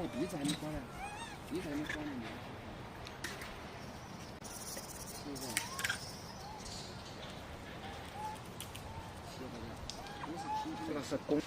来，鼻子还没刮来，鼻子还没刮来呢。是不是？这个是公。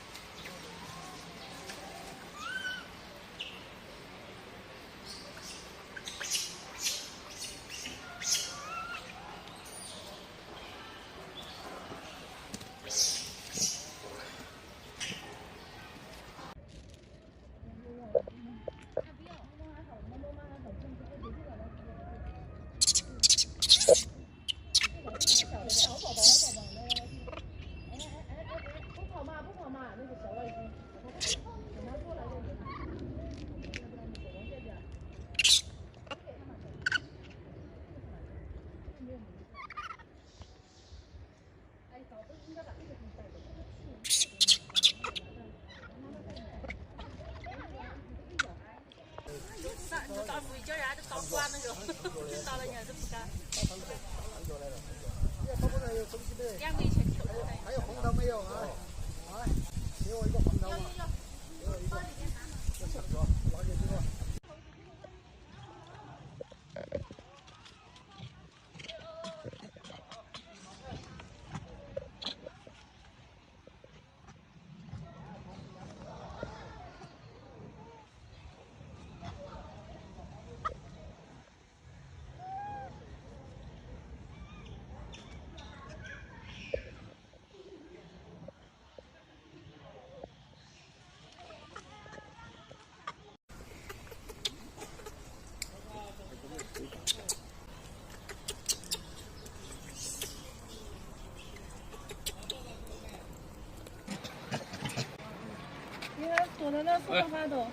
打回家人家都搞惯那个，打了人家都不干。2块钱球。还有红桃没有啊？啊，给我一个红桃。给我一个。我想说，拿给这个。你看躲在那说话都。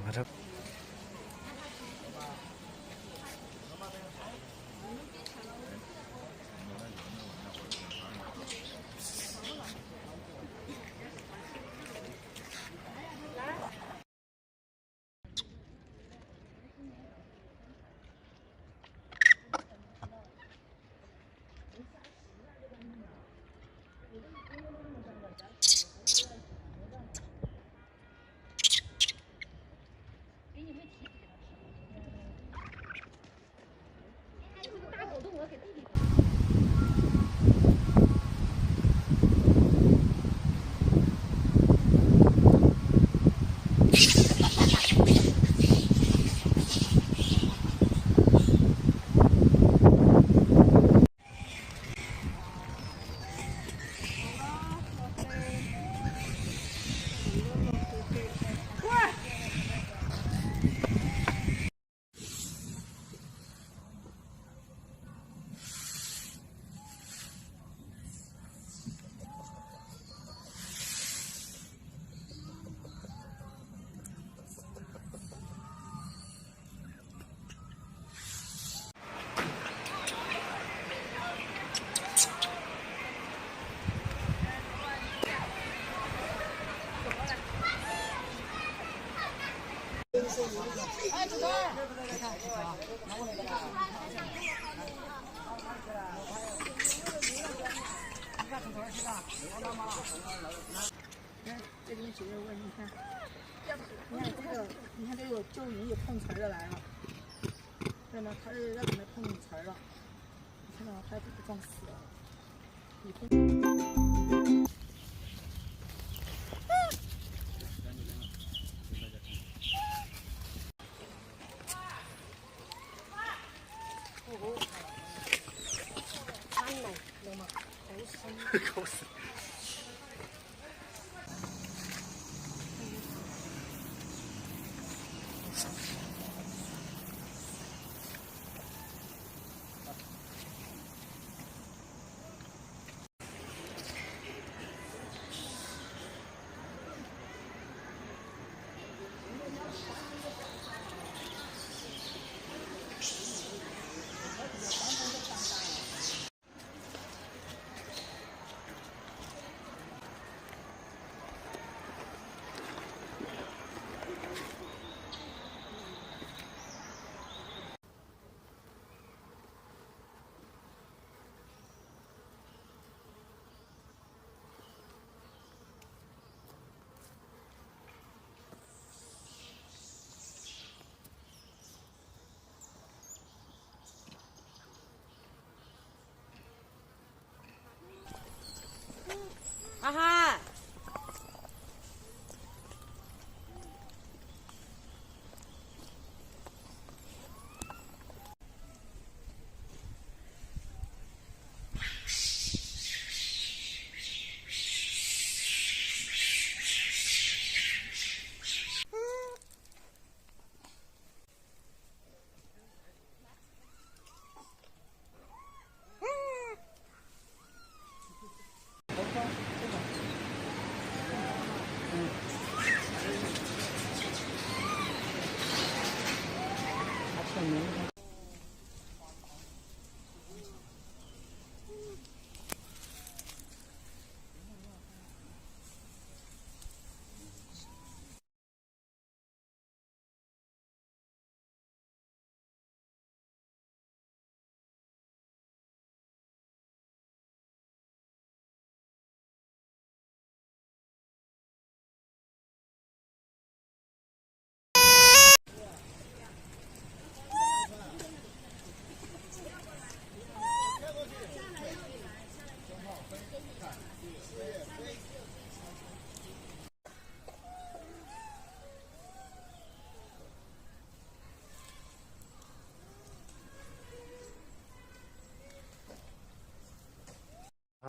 马上。哎，这个，拿过来的。这边几个问你看，你看这个，你看这个就已经有碰瓷的来了，对吗？他是让你们碰瓷了，你看到孩子不撞死了，你碰。口水。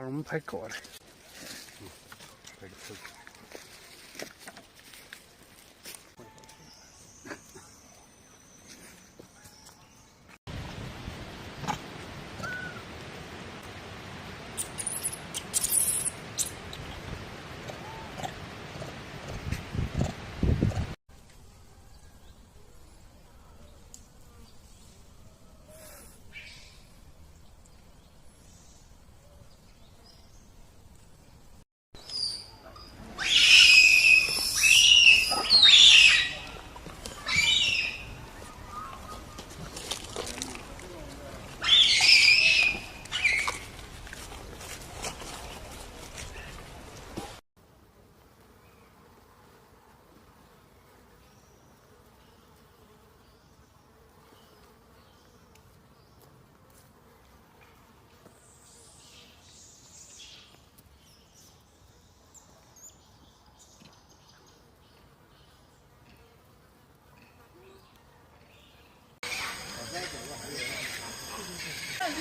我们拍狗了。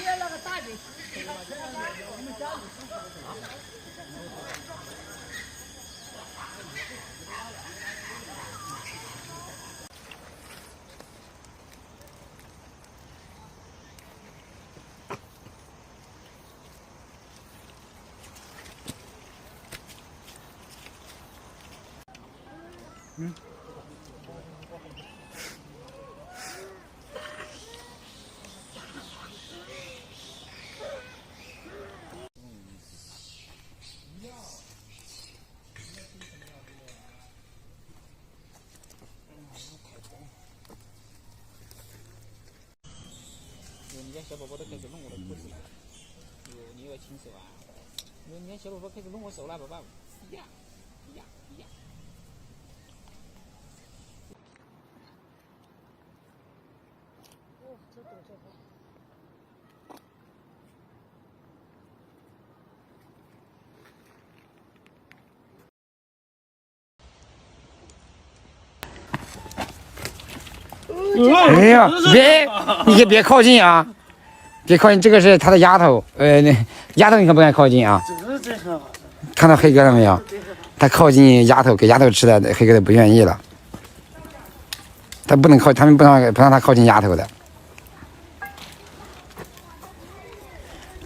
捏了个大饼。人家小宝宝都开始弄我的裤子了，你要亲手啊？人家小宝宝开始弄我手了，宝宝，呀呀呀！哦，这多这多。哎呀，你可别靠近啊！别靠近，这个是他的丫头，那丫头你可不敢靠近啊！看到黑哥了没有？他靠近丫头，给丫头吃的，黑哥都不愿意了。他不能靠，他们不让他靠近丫头的。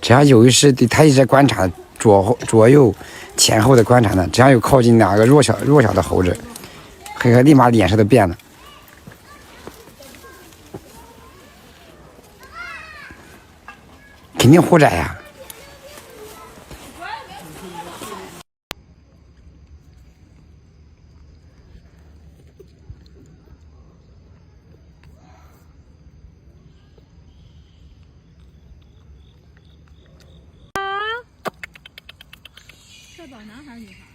只要有一是对他一直在观察左右前后的观察呢，只要有靠近哪个弱小的猴子，黑哥立马脸色都变了。肯定护崽呀！帅宝男孩儿女孩儿？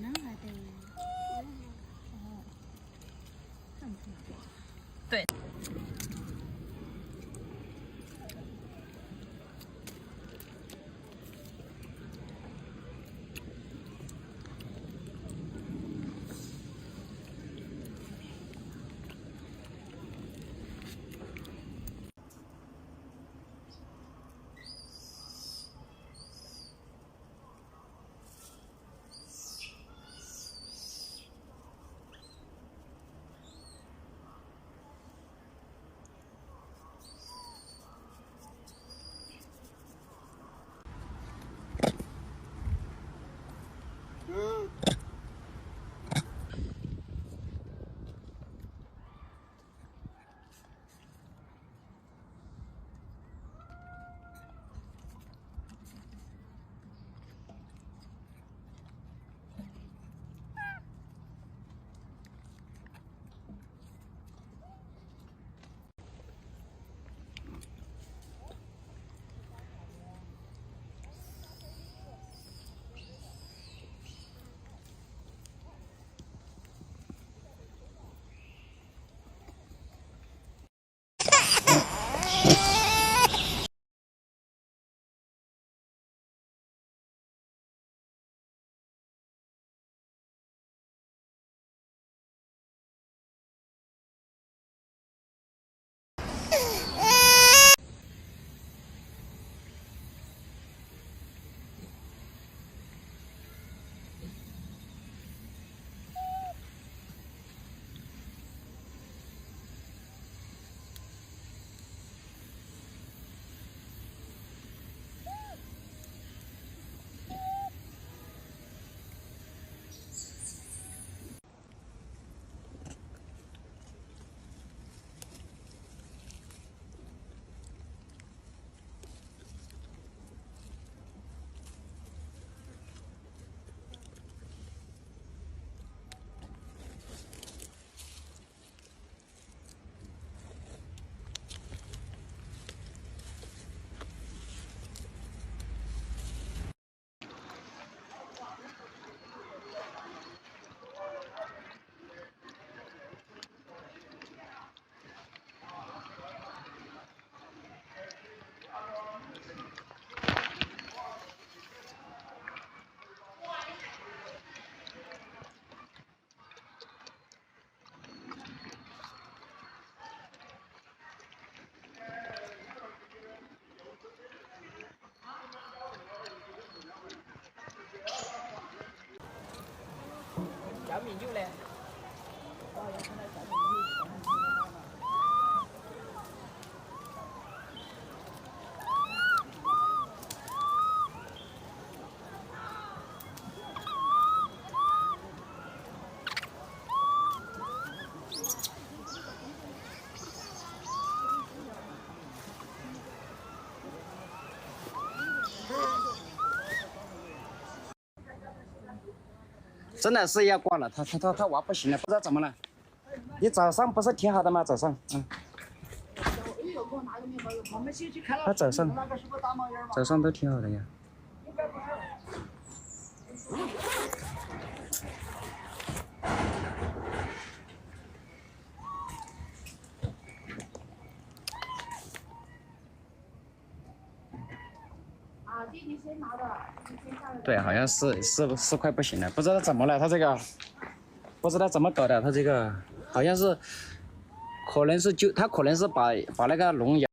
男孩呗。哦，看不出来。对。小米酒嘞。真的是要挂了，他娃不行了，不知道怎么了。你早上不是挺好的吗？早上，他早上都挺好的呀。对，好像是快不行了，不知道怎么了，他这个不知道怎么搞的，他这个好像是，可能是他可能是把那个龙牙。